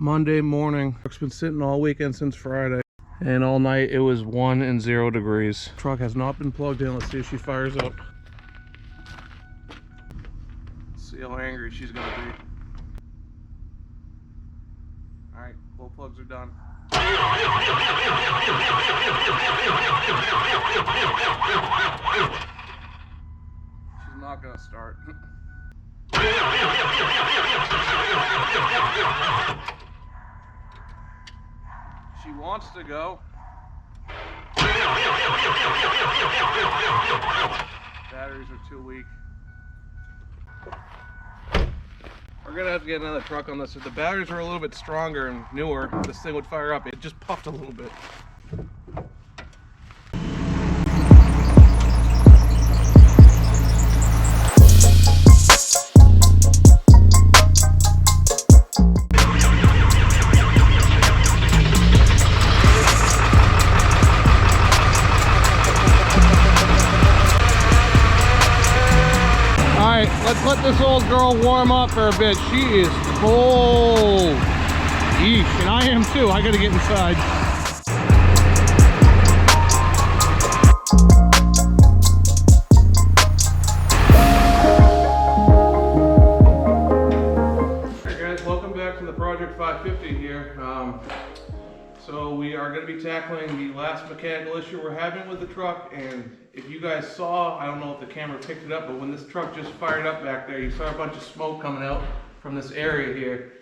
Monday morning. Truck's been sitting all weekend since Friday, and all night it was 1 and 0 degrees. Truck has not been plugged in. Let's see if she fires up. Let's see how angry she's gonna be. All right, both plugs are done. She's not gonna start. She wants to go. Batteries are too weak. We're gonna have to get another truck on this. If the batteries were a little bit stronger and newer, this thing would fire up. It just puffed a little bit. Let's let this old girl warm up for a bit. She is cold. Yeesh, and I am too. I gotta get inside. Alright guys, welcome back to the Project 550 here. So we are going to be tackling the last mechanical issue we're having with the truck, and if you guys saw, I don't know if the camera picked it up, but when this truck just fired up back there, you saw a bunch of smoke coming out from this area here,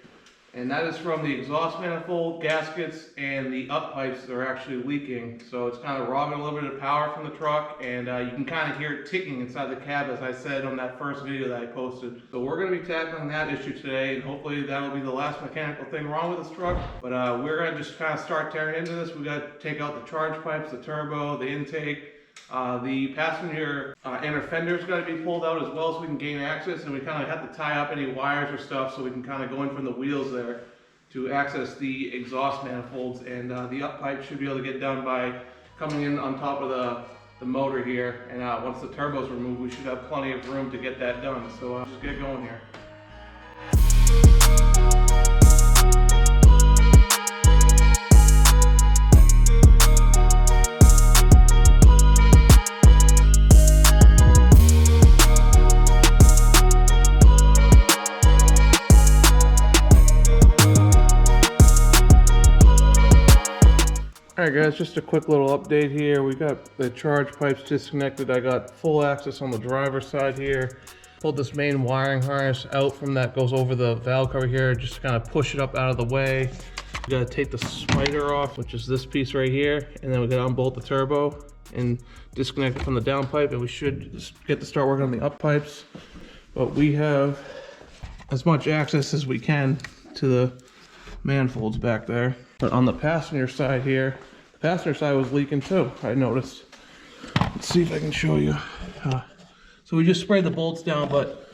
and that is from the exhaust manifold, gaskets, and the up pipes that are actually leaking. So it's kind of robbing a little bit of power from the truck, and you can kind of hear it ticking inside the cab, as I said on that first video that I posted. So we're going to be tackling that issue today, and hopefully that'll be the last mechanical thing wrong with this truck. But we're going to just kind of start tearing into this. We got to take out the charge pipes, the turbo, the intake. The passenger inner fender's got to be pulled out as well so we can gain access, and we kind of have to tie up any wires or stuff so we can kind of go in from the wheels there to access the exhaust manifolds. And the up pipe should be able to get done by coming in on top of the motor here, and once the turbo's removed we should have plenty of room to get that done. So just get going here. Alright guys, just a quick little update here. We got the charge pipes disconnected. I got full access on the driver's side here. Pulled this main wiring harness out from that goes over the valve cover here, just to kind of push it up out of the way. We gotta take the spider off, which is this piece right here, and then we gotta unbolt the turbo and disconnect it from the down pipe, and we should get to start working on the up pipes. But we have as much access as we can to the manifolds back there. But on the passenger side here, the passenger side was leaking too, I noticed. Let's see if I can show you. So we just sprayed the bolts down, but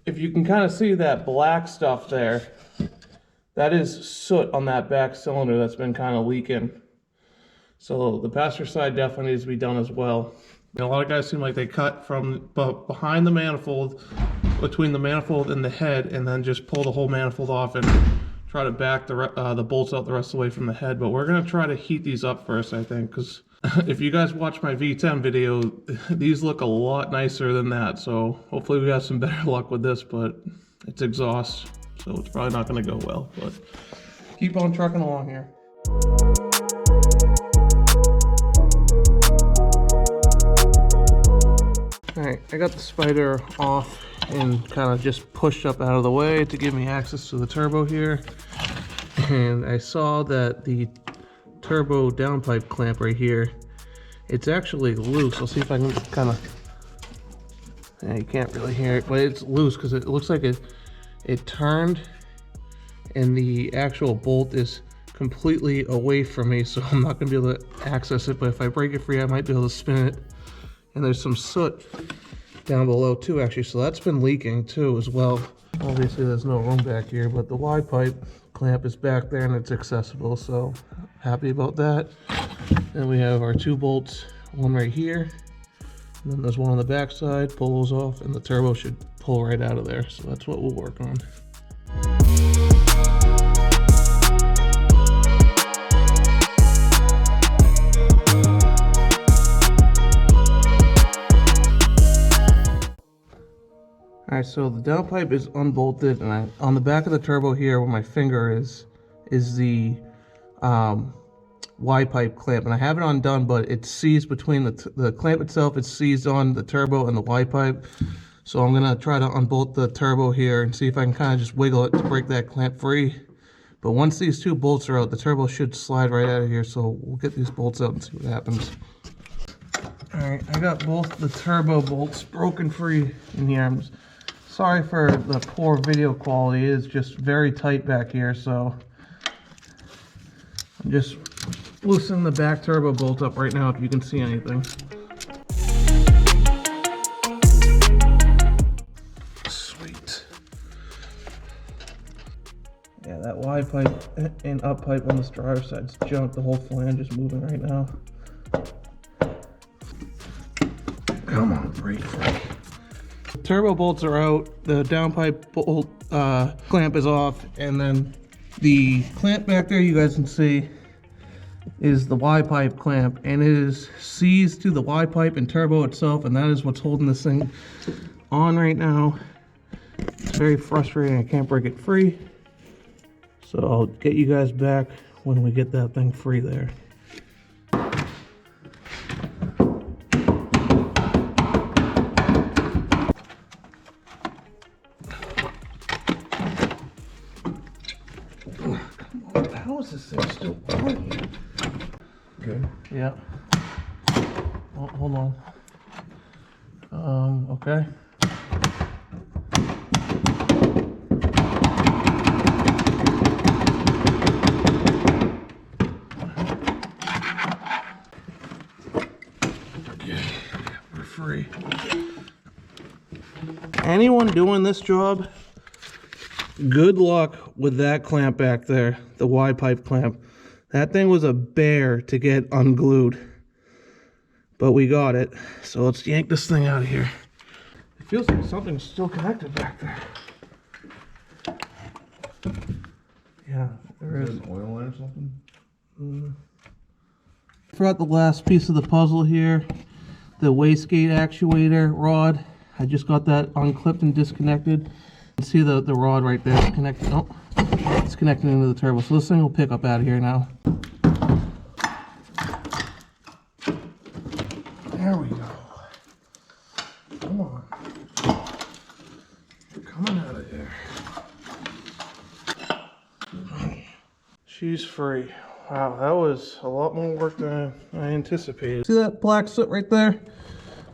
if you can kind of see that black stuff there, that is soot on that back cylinder that's been kind of leaking. So the passenger side definitely needs to be done as well. And a lot of guys seem like they cut from behind the manifold, between the manifold and the head, and then just pull the whole manifold off and try to back the bolts out the rest of the way from the head. But we're going to try to heat these up first, I think, because if you guys watch my V10 video, these look a lot nicer than that. So hopefully we have some better luck with this, but it's exhaust, so it's probably not going to go well. But keep on trucking along here. Alright, I got the spider off and kind of just pushed up out of the way to give me access to the turbo here. And I saw that the turbo downpipe clamp right here, it's actually loose. I'll see if I can kind of, you can't really hear it, but it's loose because it looks like it turned and the actual bolt is completely away from me, so I'm not going to be able to access it. But if I break it free, I might be able to spin it. And there's some soot down below too, actually, so that's been leaking too as well. Obviously there's no room back here, but the Y pipe clamp is back there and it's accessible, so happy about that. Then we have our two bolts, one right here, and then there's one on the back side. Pull those off and the turbo should pull right out of there, so that's what we'll work on. Alright, so the downpipe is unbolted, and on the back of the turbo here where my finger is the Y pipe clamp, and I have it undone, but it's seized between the clamp itself. It's seized on the turbo and the Y pipe. So I'm gonna try to unbolt the turbo here and see if I can kind of just wiggle it to break that clamp free. But once these two bolts are out, the turbo should slide right out of here. So we'll get these bolts out and see what happens. All right, I got both the turbo bolts broken free in here. I'm sorry for the poor video quality. It is just very tight back here, so I'm just loosening the back turbo bolt up right now if you can see anything. Sweet. Yeah, that Y pipe and up pipe on this driver's side is junk. The whole flange is moving right now. Come on, break free. The turbo bolts are out. The downpipe bolt clamp is off, and then the clamp back there you guys can see is the Y pipe clamp, and it is seized to the Y pipe and turbo itself, and that is what's holding this thing on right now. It's very frustrating. I can't break it free, so I'll get you guys back when we get that thing free there. How is this thing still on here? Okay. Yeah. Oh, hold on. Okay. Okay, we're free. Anyone doing this job, good luck with that clamp back there, the Y pipe clamp. That thing was a bear to get unglued, but we got it. So let's yank this thing out of here. It feels like something's still connected back there. Yeah, there is. An oil line or something? Forgot the last piece of the puzzle here, the wastegate actuator rod. I just got that unclipped and disconnected. You see the rod right there, it's connected. Oh, it's connected into the turbo. So this thing will pick up out of here now. There we go. Come on. You're coming out of there. She's free. Wow, that was a lot more work than I anticipated. See that black soot right there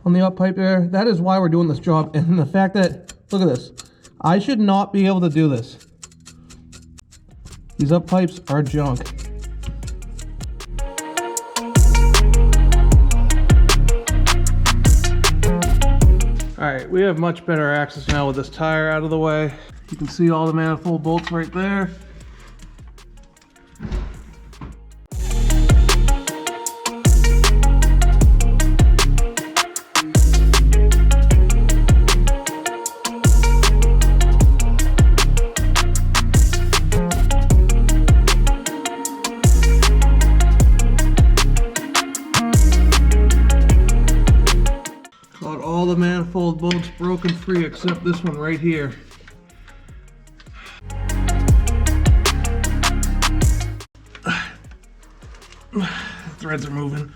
on the up pipe there? That is why we're doing this job. And the fact that, look at this. I should not be able to do this. These up pipes are junk. Alright, we have much better access now with this tire out of the way. You can see all the manifold bolts right there. Got all the manifold bolts broken free except this one right here. The threads are moving.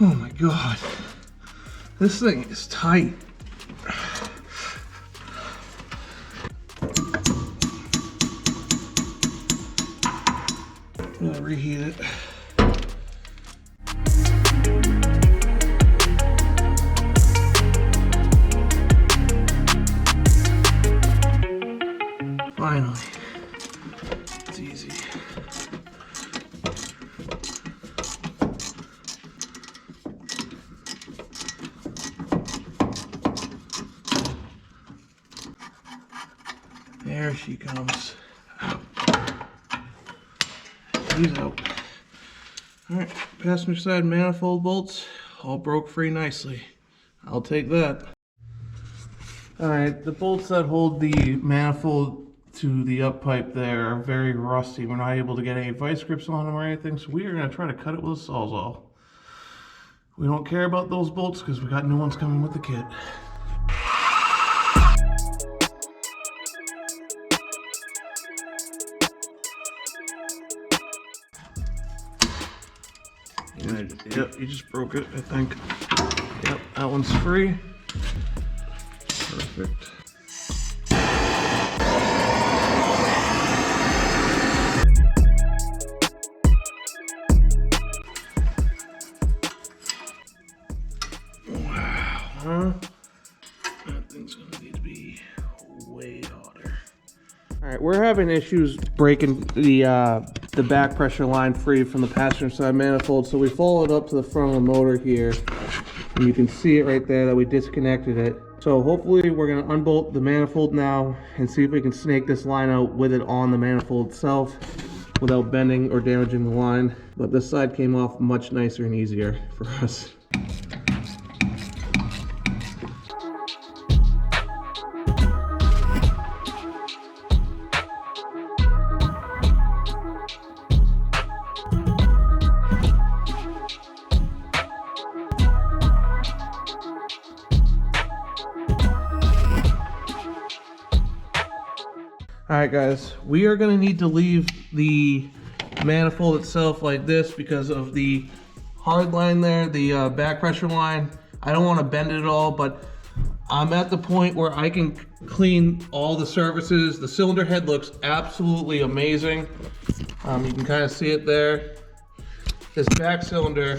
Oh my god. This thing is tight. I'm gonna reheat it. Finally. It's easy. There she comes. She's out. Alright, passenger side manifold bolts all broke free nicely. I'll take that. Alright, the bolts that hold the manifold to the up pipe there are very rusty. We're not able to get any vice grips on them or anything, so we are going to try to cut it with a Sawzall. We don't care about those bolts because we got new ones coming with the kit. Yep, you just broke it, I think. Yep, that one's free. Perfect. Wow, huh? That thing's gonna need to be way hotter. All right, we're having issues breaking the back pressure line free from the passenger side manifold, so we followed up to the front of the motor here, and you can see it right there that we disconnected it. So hopefully we're going to unbolt the manifold now and see if we can snake this line out with it on the manifold itself without bending or damaging the line. But this side came off much nicer and easier for us. Alright guys, we are going to need to leave the manifold itself like this because of the hard line there, the back pressure line. I don't want to bend it at all, but I'm at the point where I can clean all the surfaces. The cylinder head looks absolutely amazing. You can kind of see it there. This back cylinder,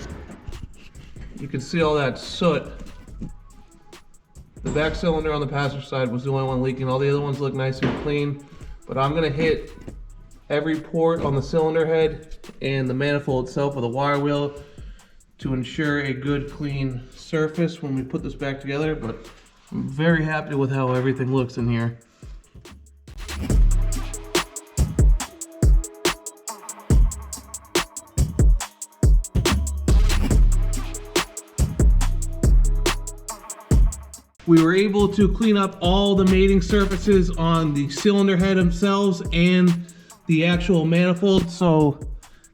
you can see all that soot. The back cylinder on the passenger side was the only one leaking. All the other ones look nice and clean. But I'm gonna hit every port on the cylinder head and the manifold itself with a wire wheel to ensure a good clean surface when we put this back together. But I'm very happy with how everything looks in here. We were able to clean up all the mating surfaces on the cylinder head themselves and the actual manifold, so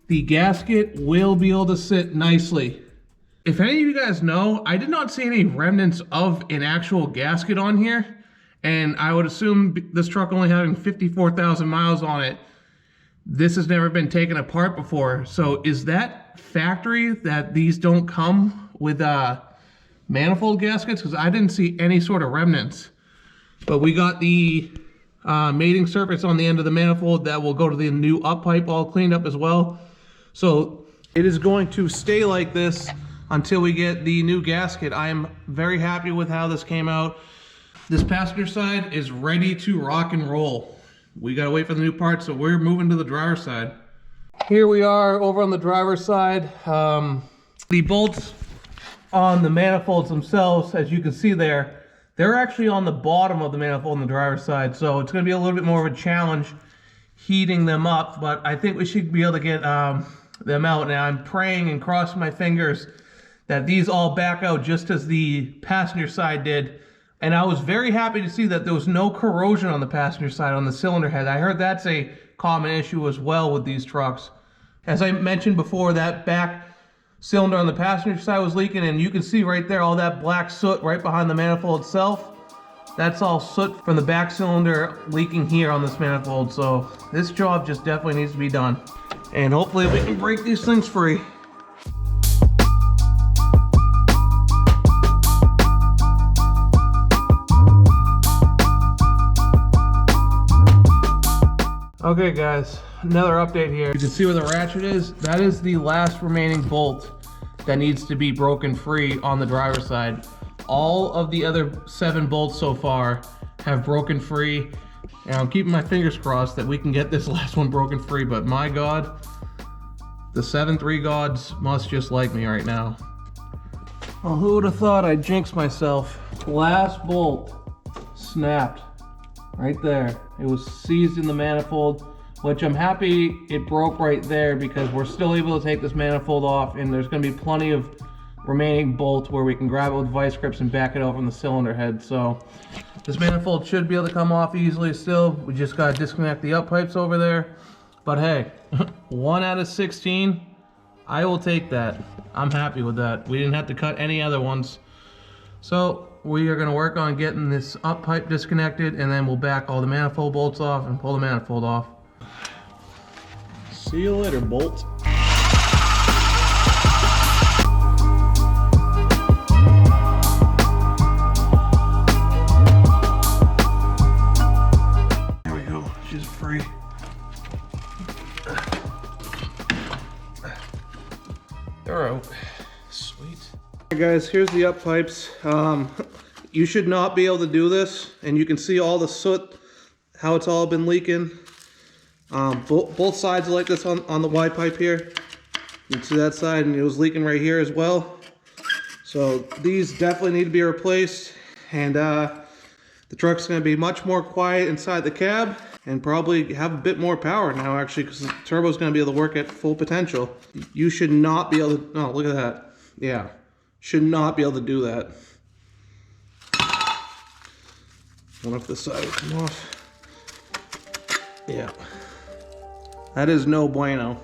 the gasket will be able to sit nicely. If any of you guys know, I did not see any remnants of an actual gasket on here, and I would assume this truck only having 54,000 miles on it, this has never been taken apart before. So is that factory that these don't come with manifold gaskets? Because I didn't see any sort of remnants. But we got the mating surface on the end of the manifold that will go to the new up pipe all cleaned up as well. So it is going to stay like this until we get the new gasket. I am very happy with how this came out. This passenger side is ready to rock and roll. We gotta wait for the new part, so we're moving to the driver's side. Here we are over on the driver's side. The bolts on the manifolds themselves, as you can see there, they're actually on the bottom of the manifold on the driver's side, so it's going to be a little bit more of a challenge heating them up, but I think we should be able to get them out. And I'm praying and crossing my fingers that these all back out just as the passenger side did. And I was very happy to see that there was no corrosion on the passenger side on the cylinder head. I heard that's a common issue as well with these trucks. As I mentioned before, that back cylinder on the passenger side was leaking, and you can see right there all that black soot right behind the manifold itself. That's all soot from the back cylinder leaking here on this manifold. So this job just definitely needs to be done, and hopefully we can break these things free. Okay guys, another update here. You can see where the ratchet is. That is the last remaining bolt that needs to be broken free on the driver's side. All of the other 7 bolts so far have broken free, and I'm keeping my fingers crossed that we can get this last one broken free. But my God, the 7-3 gods must just like me right now. Well, who would have thought I'd jinx myself? Last bolt snapped right there. It was seized in the manifold, which I'm happy it broke right there, because we're still able to take this manifold off, and there's going to be plenty of remaining bolt where we can grab it with vice grips and back it out from the cylinder head. So this manifold should be able to come off easily still. We just gotta disconnect the up pipes over there. But hey, 1 out of 16, I will take that. I'm happy with that. We didn't have to cut any other ones. So we are gonna work on getting this up pipe disconnected, and then we'll back all the manifold bolts off and pull the manifold off. See you later, Bolt. There we go, she's free. They're out. Sweet. Hey guys, here's the up pipes. You should not be able to do this, and you can see all the soot, how it's all been leaking. Both sides are like this on the Y pipe here. You can see that side, and it was leaking right here as well. So these definitely need to be replaced, and the truck's going to be much more quiet inside the cab, and probably have a bit more power now actually, because the turbo's going to be able to work at full potential. You should not be able to, oh look at that, yeah, should not be able to do that. I wonder if this side will come off. Yeah, that is no bueno.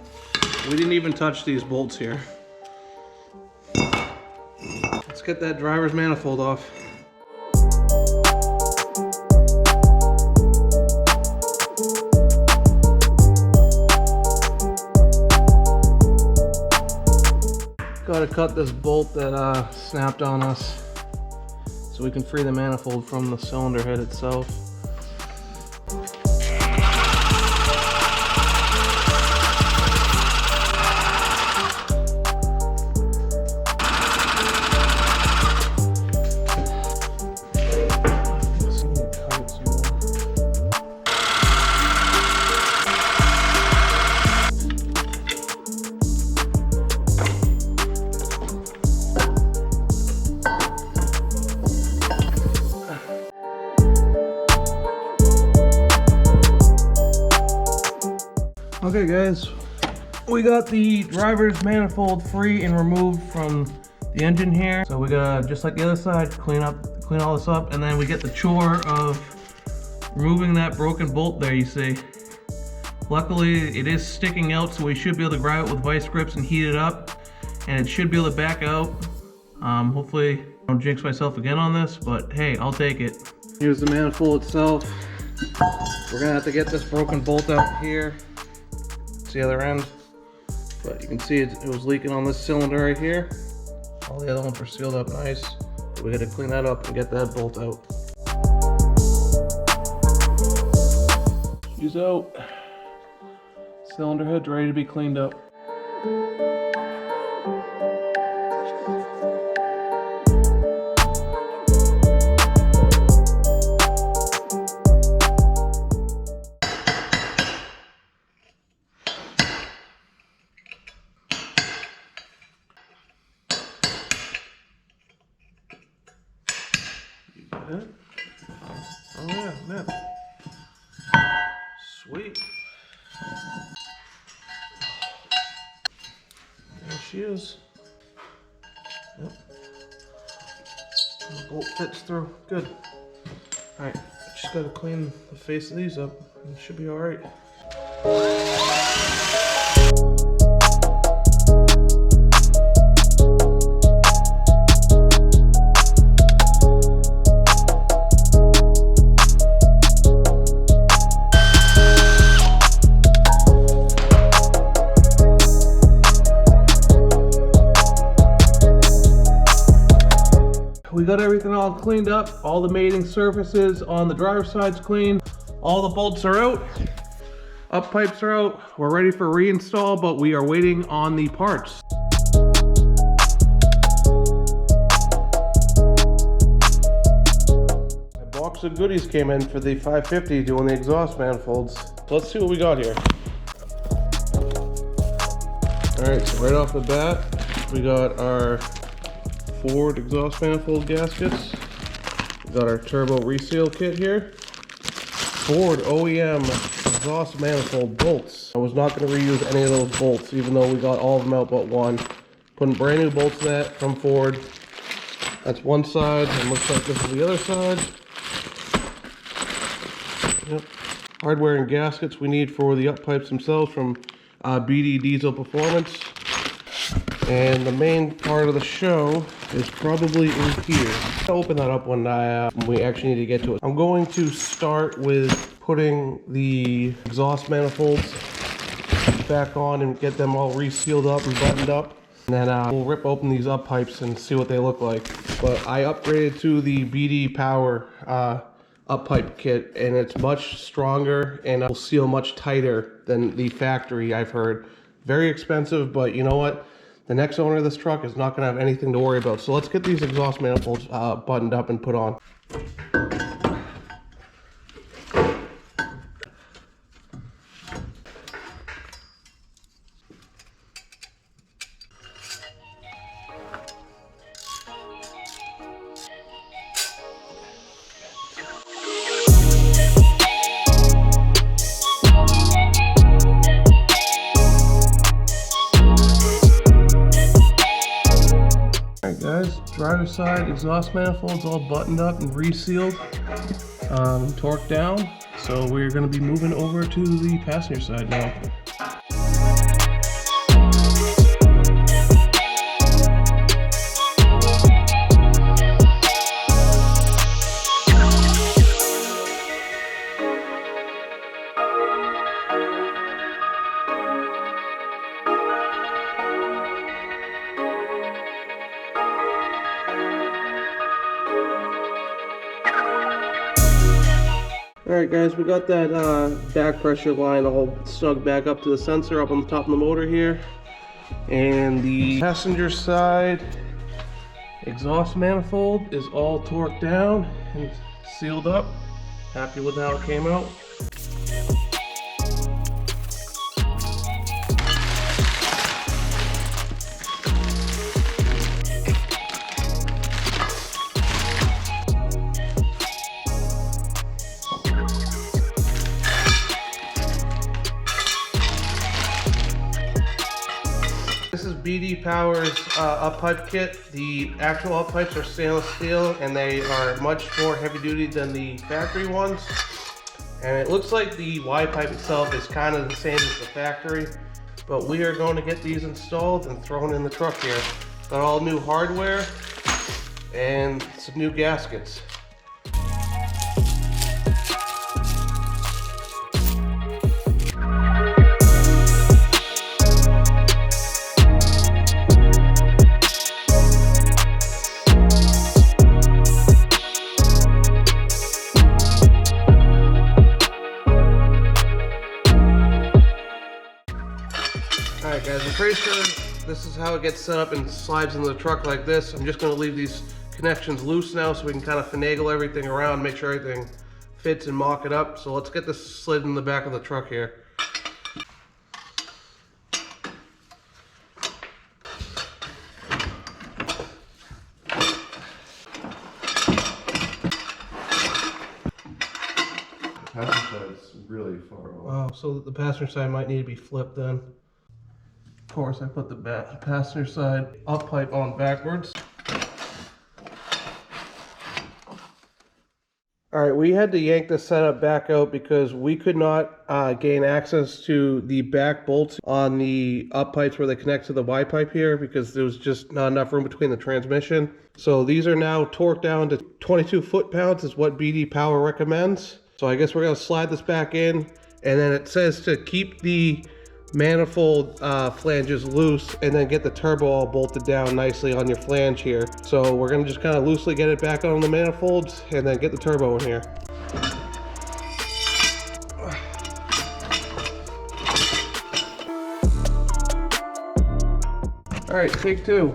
We didn't even touch these bolts here. Let's get that driver's manifold off. Gotta cut this bolt that snapped on us so we can free the manifold from the cylinder head itself. Okay guys, we got the driver's manifold free and removed from the engine here. So we gotta, just like the other side, clean all this up, and then we get the chore of removing that broken bolt there, you see. Luckily it is sticking out, so we should be able to grab it with vice grips and heat it up, and it should be able to back out. Hopefully I don't jinx myself again on this, but hey, I'll take it. Here's the manifold itself. We're gonna have to get this broken bolt out here. The other end, but you can see it was leaking on this cylinder right here. All the other ones were sealed up nice. We got to clean that up and get that bolt out. She's out. Cylinder head's ready to be cleaned up. Oh yeah, man. Sweet. There she is. Yep. The bolt fits through. Good. Alright, just gotta clean the face of these up. It should be alright. We got everything all cleaned up. All the mating surfaces on the driver's side's clean. All the bolts are out. Up pipes are out. We're ready for reinstall, but we are waiting on the parts. My box of goodies came in for the 550 doing the exhaust manifolds. So let's see what we got here. All right, so right off the bat, we got our Ford exhaust manifold gaskets. We got our turbo reseal kit here. Ford OEM exhaust manifold bolts. I was not going to reuse any of those bolts, even though we got all of them out but one. Putting brand new bolts in that from Ford. That's one side, and looks like this is the other side. Yep. Hardware and gaskets we need for the up pipes themselves from BD Diesel Performance. And the main part of the show is probably in here. I'll open that up when we actually need to get to it. I'm going to start with putting the exhaust manifolds back on and get them all resealed up and buttoned up. And then we'll rip open these up pipes and see what they look like. But I upgraded to the BD Power up pipe kit, and it's much stronger and will seal much tighter than the factory, I've heard. Very expensive, but you know what? The next owner of this truck is not going to have anything to worry about. So let's get these exhaust manifolds buttoned up and put on. Guys, driver side exhaust manifolds all buttoned up and resealed, torqued down. So we're going to be moving over to the passenger side now. Alright guys, we got that back pressure line all snug back up to the sensor up on the top of the motor here. And the passenger side exhaust manifold is all torqued down and sealed up. Happy with how it came out. This is BD Power's up pipe kit. The actual up pipes are stainless steel and they are much more heavy duty than the factory ones. And it looks like the Y pipe itself is kind of the same as the factory, but we are going to get these installed and thrown in the truck here. Got all new hardware and some new gaskets. Alright guys, I'm pretty sure this is how it gets set up and slides into the truck like this. I'm just going to leave these connections loose now so we can kind of finagle everything around, make sure everything fits and mock it up. So let's get this slid in the back of the truck here. The passenger side's really far off. Oh, so the passenger side might need to be flipped then. Of course, I put the passenger side up pipe on backwards. Alright, we had to yank the setup back out because we could not gain access to the back bolts on the up pipes where they connect to the Y pipe here because there was just not enough room between the transmission. So these are now torqued down to 22 foot-pounds is what BD Power recommends. So I guess we're going to slide this back in, and then it says to keep the manifold flanges loose and then get the turbo all bolted down nicely on your flange here. So we're going to just kind of loosely get it back on the manifolds and then get the turbo in here. Alright, take two.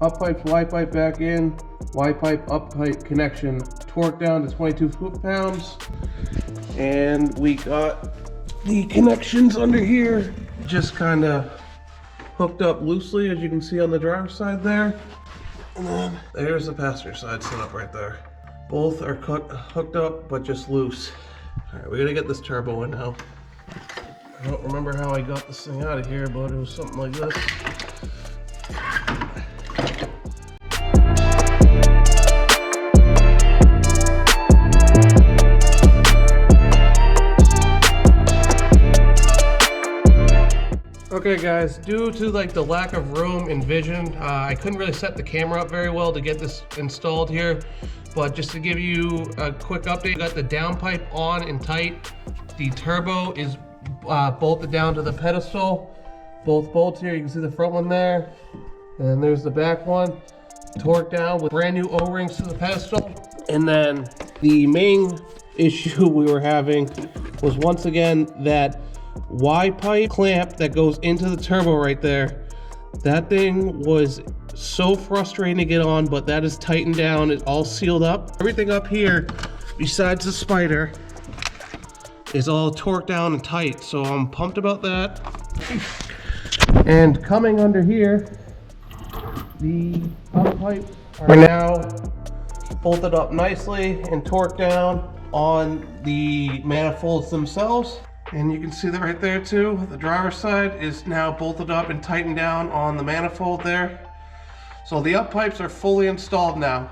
Up pipes, Y pipe back in, Y pipe, up pipe connection, torque down to 22 foot-pounds. And we got the connections under here just kind of hooked up loosely, as you can see on the driver's side there. And then there's the passenger side set up right there. Both are hooked up, but just loose. All right, we're gonna get this turbo in now. I don't remember how I got this thing out of here, but it was something like this. Okay guys, due to like the lack of room and vision, I couldn't really set the camera up very well to get this installed here. But just to give you a quick update, got the downpipe on and tight. The turbo is bolted down to the pedestal. Both bolts here, you can see the front one there. And there's the back one. Torqued down with brand new O-rings to the pedestal. And then the main issue we were having was once again that Y-pipe clamp that goes into the turbo right there. That thing was so frustrating to get on, but that is tightened down. It's all sealed up. Everything up here, besides the spider, is all torqued down and tight. So I'm pumped about that. And coming under here, the up pipes are now bolted up nicely and torqued down on the manifolds themselves. And you can see that right there too. The driver's side is now bolted up and tightened down on the manifold there. So the up pipes are fully installed now.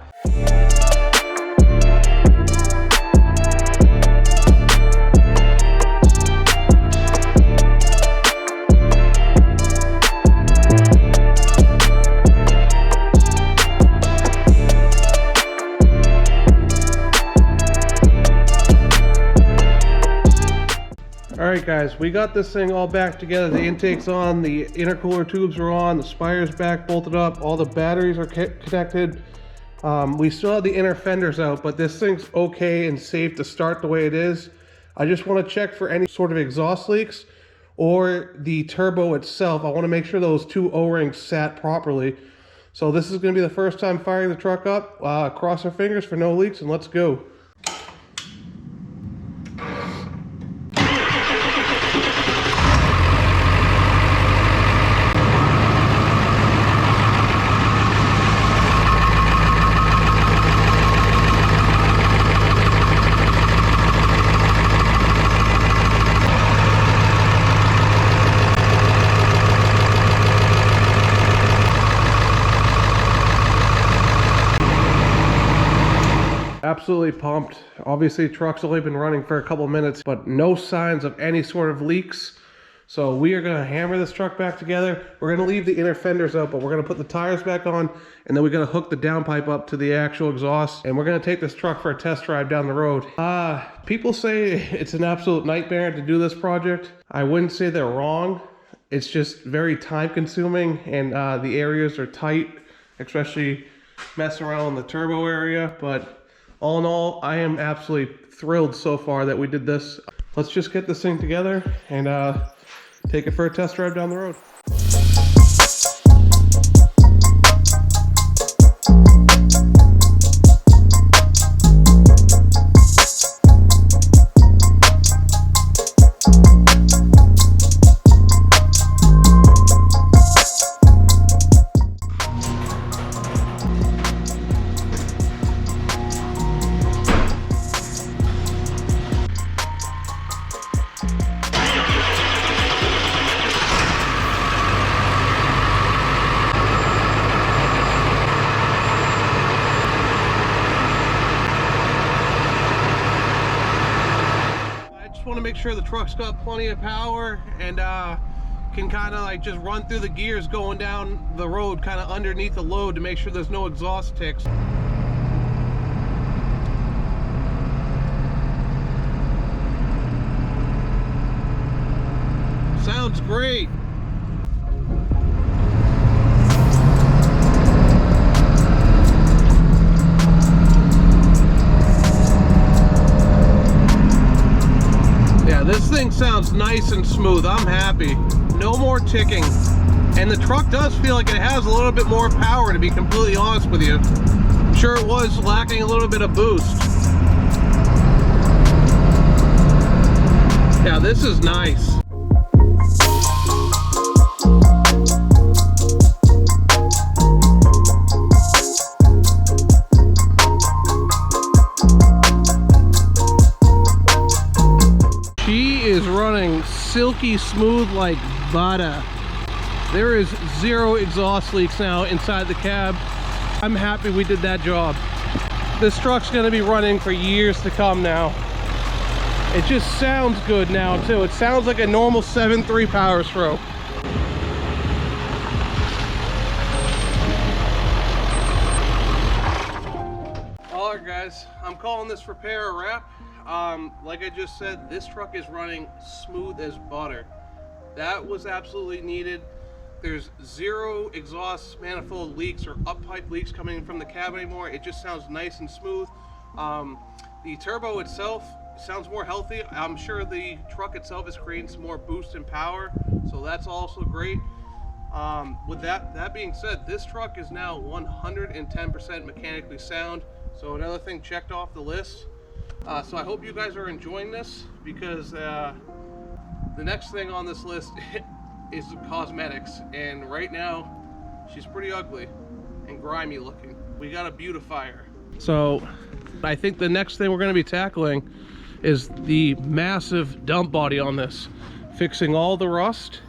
Alright guys, we got this thing all back together. The intake's on, the intercooler tubes are on, the spider's back bolted up, all the batteries are connected. We still have the inner fenders out, but this thing's okay and safe to start the way it is. I just want to check for any sort of exhaust leaks or the turbo itself. I want to make sure those two O-rings sat properly. So this is going to be the first time firing the truck up. Cross our fingers for no leaks and let's go. Absolutely pumped. Obviously truck's only been running for a couple minutes, but no signs of any sort of leaks. So we are gonna hammer this truck back together. We're gonna leave the inner fenders out, but we're gonna put the tires back on, and then we're gonna hook the downpipe up to the actual exhaust, and we're gonna take this truck for a test drive down the road. People say it's an absolute nightmare to do this project. I wouldn't say they're wrong. It's just very time consuming, and the areas are tight, especially messing around in the turbo area, but all in all, I am absolutely thrilled so far that we did this. Let's just get this thing together and take it for a test drive down the road. Want to make sure the truck's got plenty of power and can kind of like just run through the gears going down the road kind of underneath the load to make sure there's no exhaust ticks. Sounds great. This thing sounds nice and smooth. I'm happy. No more ticking. And the truck does feel like it has a little bit more power, to be completely honest with you. I'm sure it was lacking a little bit of boost. Yeah, this is nice. Running silky smooth like butter. There is zero exhaust leaks now inside the cab. I'm happy we did that job. This truck's going to be running for years to come now. It just sounds good now too. It sounds like a normal 7.3 Powerstroke. guys, I'm calling this repair a wrap. Like I just said, this truck is running smooth as butter. That was absolutely needed. There's zero exhaust manifold leaks or up pipe leaks coming in from the cab anymore. It just sounds nice and smooth. The turbo itself sounds more healthy. I'm sure the truck itself is creating some more boost in power, so that's also great. With that being said, this truck is now 110% mechanically sound, so another thing checked off the list. So I hope you guys are enjoying this, because the next thing on this list is cosmetics, and right now she's pretty ugly and grimy looking. We got a beautifier. So I think the next thing we're going to be tackling is the massive dump body on this, fixing all the rust,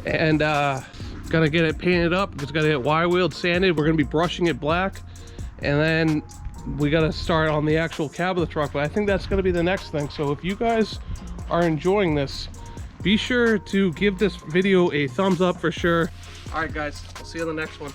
and gonna get it painted up. It's gonna get wire wheeled, sanded. We're gonna be brushing it black, and then we gotta start on the actual cab of the truck. But I think that's gonna be the next thing. So if you guys are enjoying this, be sure to give this video a thumbs up for sure. All right guys, I'll see you in the next one.